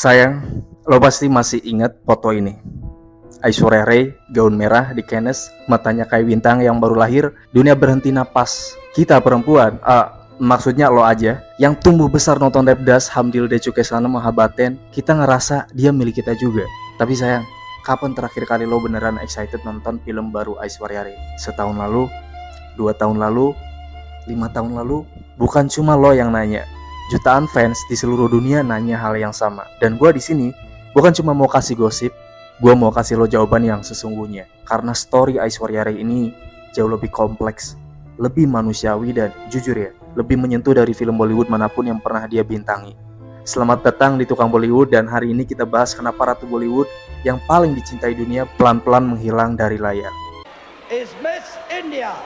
Sayang, lo pasti masih ingat foto ini. Aishwarya Rai, gaun merah di Cannes, matanya kayak bintang yang baru lahir, dunia berhenti napas. Kita perempuan, maksudnya lo aja, yang tumbuh besar nonton Devdas, Hamdil De Chukesana Mahabaten, kita ngerasa dia milik kita juga. Tapi sayang, kapan terakhir kali lo beneran excited nonton film baru Aishwarya Rai? Setahun lalu? 2 tahun lalu? 5 tahun lalu? Bukan cuma lo yang nanya. Jutaan fans di seluruh dunia nanya hal yang sama. Dan gue di sini bukan cuma mau kasih gosip, gue mau kasih lo jawaban yang sesungguhnya. Karena story Aishwarya Rai ini jauh lebih kompleks, lebih manusiawi dan jujur ya, lebih menyentuh dari film Bollywood manapun yang pernah dia bintangi. Selamat datang di Tukang Bollywood, dan hari ini kita bahas kenapa Ratu Bollywood yang paling dicintai dunia pelan-pelan menghilang dari layar. Is Miss India.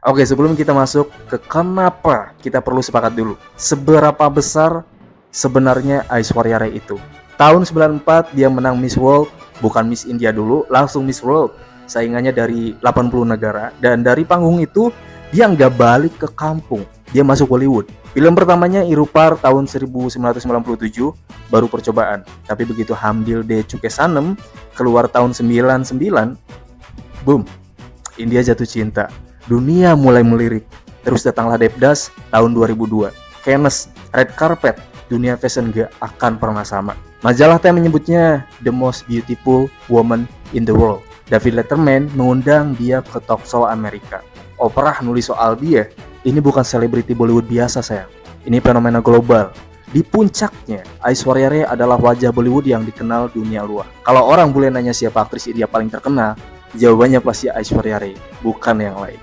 Oke, sebelum kita masuk ke kenapa, kita perlu sepakat dulu. Seberapa besar sebenarnya Aishwarya Rai itu? Tahun 94 dia menang Miss World, bukan Miss India dulu, langsung Miss World. Saingannya dari 80 negara, dan dari panggung itu dia nggak balik ke kampung. Dia masuk Hollywood. Film pertamanya Irupar tahun 1997, baru percobaan. Tapi begitu Hamdil De Chukesanem keluar tahun 99, boom, India jatuh cinta. Dunia mulai melirik. Terus datanglah Devdas tahun 2002. Cannes, Red Carpet, dunia fashion gak akan pernah sama. Majalah Time menyebutnya the most beautiful woman in the world. David Letterman mengundang dia ke talk show Amerika. Oprah nulis soal dia. Ini bukan selebriti Bollywood biasa sayang. Ini fenomena global. Di puncaknya, Aishwarya Rai adalah wajah Bollywood yang dikenal dunia luar. Kalau orang boleh nanya siapa aktris India paling terkenal, jawabannya pasti Aishwarya Rai, bukan yang lain.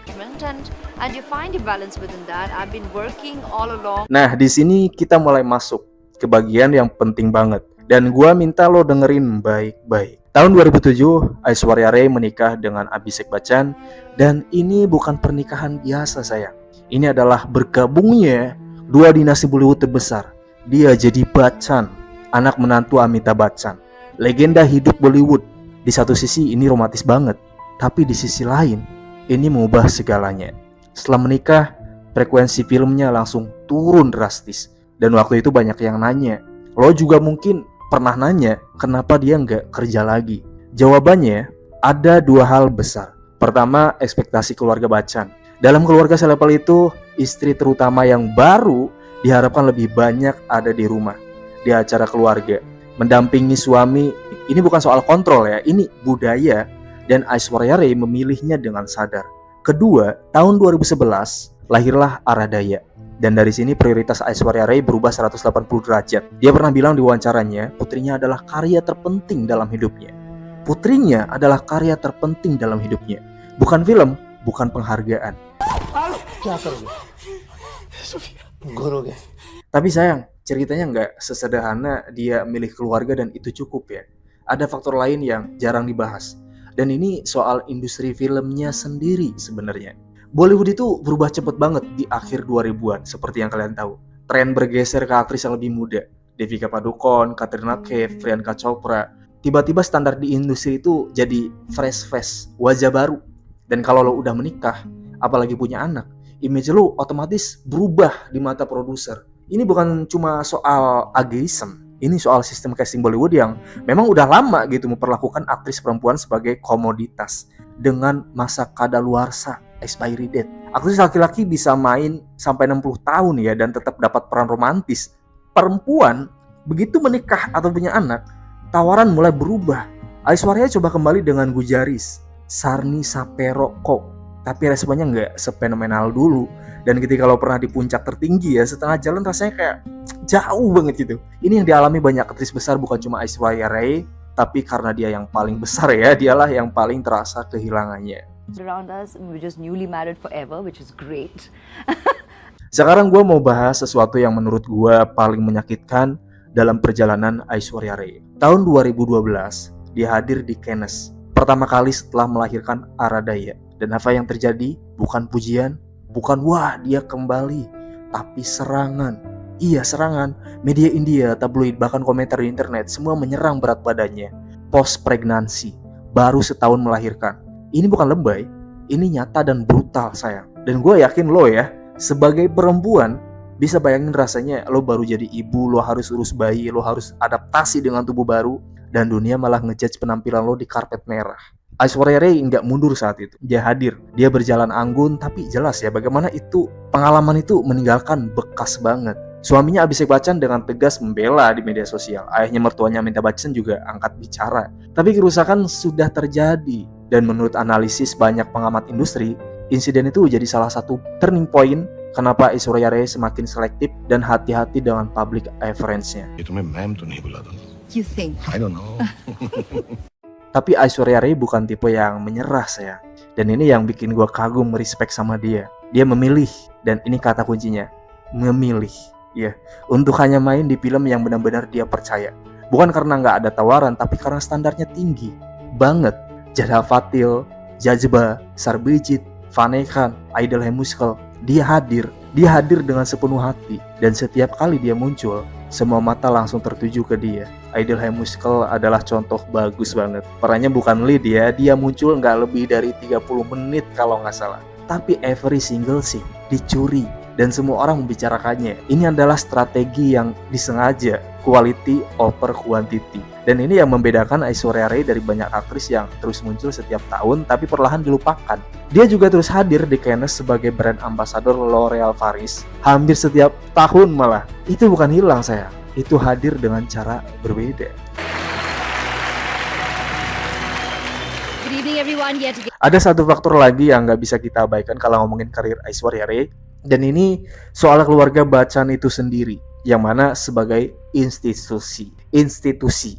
And you find a balance within that. I've been working all along. Nah, di sini kita mulai masuk ke bagian yang penting banget, dan gua minta lo dengerin baik-baik. Tahun 2007, Aishwarya Rai menikah dengan Abhishek Bachchan, dan ini bukan pernikahan biasa sayang. Ini adalah bergabungnya dua dinasti Bollywood terbesar. Dia jadi Bachchan, anak menantu Amitabh Bachchan, legenda hidup Bollywood. Di satu sisi ini romantis banget, tapi di sisi lain ini mengubah segalanya. Setelah menikah, frekuensi filmnya langsung turun drastis. Dan waktu itu banyak yang nanya, lo juga mungkin pernah nanya, kenapa dia nggak kerja lagi? Jawabannya, ada dua hal besar. Pertama, ekspektasi keluarga Bachchan. Dalam keluarga selevel itu, istri terutama yang baru diharapkan lebih banyak ada di rumah, di acara keluarga, mendampingi suami. Ini bukan soal kontrol ya, ini budaya. Dan Aishwarya Rai memilihnya dengan sadar. Kedua, tahun 2011 lahirlah Aradaya. Dan dari sini prioritas Aishwarya Rai berubah 180 derajat. Dia pernah bilang di wawancaranya, putrinya adalah karya terpenting dalam hidupnya. Putrinya adalah karya terpenting dalam hidupnya. Bukan film, bukan penghargaan. Tapi sayang, ceritanya nggak sesederhana dia milih keluarga dan itu cukup ya. Ada faktor lain yang jarang dibahas. Dan ini soal industri filmnya sendiri sebenarnya. Bollywood itu berubah cepet banget di akhir 2000-an, seperti yang kalian tahu. Tren bergeser ke aktris yang lebih muda. Devika Padukone, Katrina Kaif, Priyanka Chopra. Tiba-tiba standar di industri itu jadi fresh face, wajah baru. Dan kalau lo udah menikah, apalagi punya anak, image lo otomatis berubah di mata produser. Ini bukan cuma soal ageism. Ini soal sistem casting Bollywood yang memang udah lama gitu memperlakukan aktris perempuan sebagai komoditas dengan masa kadaluarsa, expiry date. Aktris laki-laki bisa main sampai 60 tahun ya dan tetap dapat peran romantis. Perempuan begitu menikah atau punya anak, tawaran mulai berubah. Aishwarya coba kembali dengan Gujaris, Sarni Saperoko, tapi responnya nggak sefenomenal dulu. Dan ketika lo pernah di puncak tertinggi ya, setengah jalan rasanya kayak jauh banget gitu. Ini yang dialami banyak aktris besar, bukan cuma Aishwarya Rai, tapi karena dia yang paling besar ya, dialah yang paling terasa kehilangannya. Around us, we're just newly married forever, which is great. Sekarang gue mau bahas sesuatu yang menurut gue paling menyakitkan dalam perjalanan Aishwarya Rai. Tahun 2012, dia hadir di Cannes. Pertama kali setelah melahirkan Aradaya. Dan apa yang terjadi? Bukan pujian, bukan wah dia kembali, tapi serangan. Iya, serangan. Media India, tabloid, bahkan komentar di internet semua menyerang berat badannya. Post pregnancy, baru setahun melahirkan. Ini bukan lebay, ini nyata dan brutal sayang. Dan gue yakin lo ya, Sebagai perempuan, bisa bayangin rasanya lo baru jadi ibu, lo harus urus bayi, lo harus adaptasi dengan tubuh baru, dan dunia malah ngejudge penampilan lo di karpet merah. Aishwarya Rai nggak mundur saat itu, dia hadir, dia berjalan anggun, tapi jelas ya bagaimana itu pengalaman itu meninggalkan bekas banget. Suaminya Abhishek Bachchan dengan tegas membela di media sosial, ayahnya mertuanya Amitabh Bachchan juga angkat bicara. Tapi kerusakan sudah terjadi, dan menurut analisis banyak pengamat industri, insiden itu jadi salah satu turning point kenapa Aishwarya Rai semakin selektif dan hati-hati dengan public appearance-nya. You think? I don't know. Tapi Aishwarya Rai bukan tipe yang menyerah sayang. Dan ini yang bikin gue kagum, respect sama dia. Dia memilih, dan ini kata kuncinya, memilih. Ya, untuk hanya main di film yang benar-benar dia percaya. Bukan karena nggak ada tawaran, tapi karena standarnya tinggi banget. Jadha Patil, Jazba, Sarbijit, Fanny Khan, Idol Hemuskal, dia hadir dengan sepenuh hati. Dan setiap kali dia muncul, semua mata langsung tertuju ke dia. Idol Hemuskal adalah contoh bagus banget. Perannya bukan lead ya, dia muncul nggak lebih dari 30 menit kalau nggak salah. Tapi every single scene dicuri dan semua orang membicarakannya. Ini adalah strategi yang disengaja, quality over quantity. Dan ini yang membedakan Aishwarya Rai dari banyak aktris yang terus muncul setiap tahun tapi perlahan dilupakan. Dia juga terus hadir di Cannes sebagai brand ambassador L'Oréal Paris hampir setiap tahun malah. Itu bukan hilang sayang, itu hadir dengan cara berbeda. Good evening everyone, yet again. Ada satu faktor lagi yang nggak bisa kita abaikan kalau ngomongin karir Aishwarya Rai, dan ini soal keluarga Bachchan itu sendiri, yang mana sebagai institusi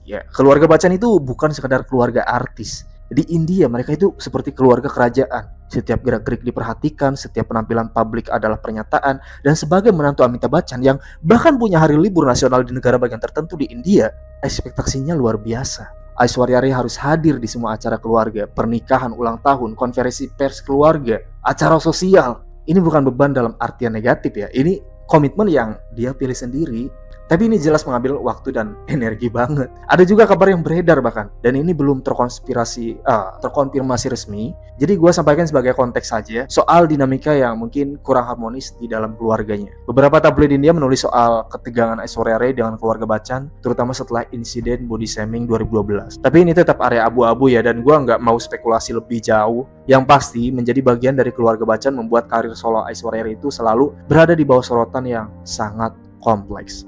ya. Keluarga Bachchan itu bukan sekedar keluarga artis. Di India mereka itu seperti keluarga kerajaan. Setiap gerak-gerik diperhatikan, setiap penampilan publik adalah pernyataan. Dan sebagai menantu Amitabh Bachchan yang bahkan punya hari libur nasional di negara bagian tertentu di India, ekspektasinya luar biasa. Aishwarya Rai harus hadir di semua acara keluarga, pernikahan, ulang tahun, konferensi pers keluarga, acara sosial. Ini bukan beban dalam artian negatif ya, ini komitmen yang dia pilih sendiri. Tapi ini jelas mengambil waktu dan energi banget. Ada juga kabar yang beredar bahkan, dan ini belum terkonfirmasi resmi. Jadi gue sampaikan sebagai konteks saja soal dinamika yang mungkin kurang harmonis di dalam keluarganya. Beberapa tabloid India menulis soal ketegangan Aishwarya Rai dengan keluarga Bachchan, terutama setelah insiden body shaming 2012. Tapi ini tetap area abu-abu ya, dan gue nggak mau spekulasi lebih jauh. Yang pasti menjadi bagian dari keluarga Bachchan membuat karir solo Aishwarya Rai itu selalu berada di bawah sorotan yang sangat kompleks.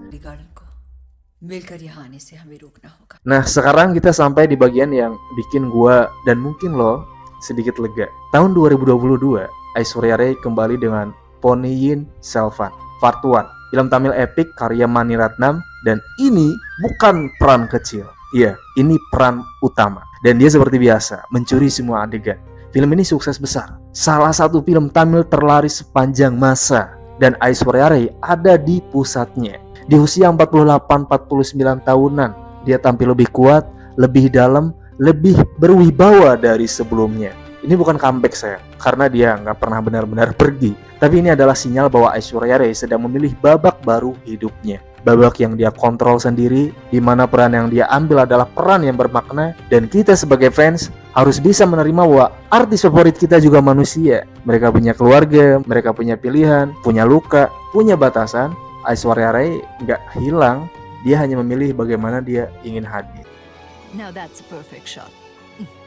Nah, sekarang kita sampai di bagian yang bikin gua dan mungkin lo sedikit lega. Tahun 2022, Aishwarya Rai kembali dengan Ponniyin Selvan, Part 1, film Tamil epik karya Mani Ratnam, dan ini bukan peran kecil. Iya, ini peran utama. Dan dia seperti biasa mencuri semua adegan. Film ini sukses besar. Salah satu film Tamil terlaris sepanjang masa. Dan Aishwarya Rai ada di pusatnya. Di usia 48-49 tahunan, dia tampil lebih kuat, lebih dalam, lebih berwibawa dari sebelumnya. Ini bukan comeback saya, karena dia nggak pernah benar-benar pergi. Tapi ini adalah sinyal bahwa Aishwarya Rai sedang memilih babak baru hidupnya. Babak yang dia kontrol sendiri, di mana peran yang dia ambil adalah peran yang bermakna, dan kita sebagai fans harus bisa menerima bahwa artis favorit kita juga manusia. Mereka punya keluarga, mereka punya pilihan, punya luka, punya batasan. Aishwarya Rai nggak hilang, dia hanya memilih bagaimana dia ingin hadir. Now that's a perfect shot.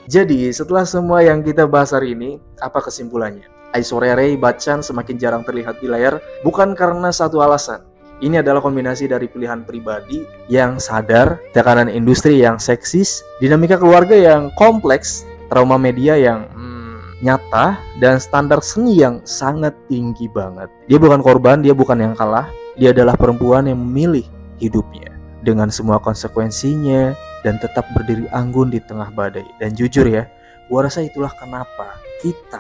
Jadi setelah semua yang kita bahas hari ini, apa kesimpulannya? Aishwarya Rai Bachchan semakin jarang terlihat di layar bukan karena satu alasan. Ini adalah kombinasi dari pilihan pribadi yang sadar, tekanan industri yang seksis, dinamika keluarga yang kompleks, trauma media yang nyata, dan standar seni yang sangat tinggi banget. Dia bukan korban, dia bukan yang kalah. Dia adalah perempuan yang memilih hidupnya dengan semua konsekuensinya dan tetap berdiri anggun di tengah badai. Dan jujur ya, gua rasa itulah kenapa kita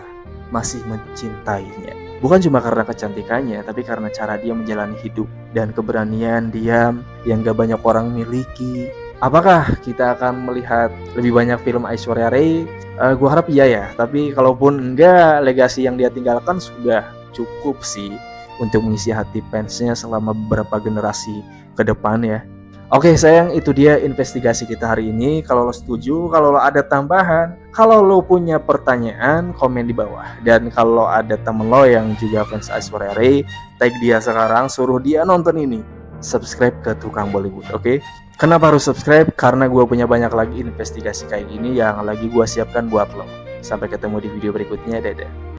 masih mencintainya. Bukan cuma karena kecantikannya, tapi karena cara dia menjalani hidup dan keberanian diam yang gak banyak orang miliki. Apakah kita akan melihat lebih banyak film Aishwarya Rai? Gua harap iya ya, tapi kalaupun enggak, legasi yang dia tinggalkan sudah cukup sih untuk mengisi hati fansnya selama beberapa generasi ke depan ya. Oke sayang, itu dia investigasi kita hari ini. Kalau lo setuju, kalau lo ada tambahan, kalau lo punya pertanyaan, komen di bawah. Dan kalau ada temen lo yang juga fans Aishwarya Rai, tag dia sekarang, suruh dia nonton ini. Subscribe ke Tukang Bollywood, oke? Kenapa harus subscribe? Karena gue punya banyak lagi investigasi kayak gini yang lagi gue siapkan buat lo. Sampai ketemu di video berikutnya, dadah.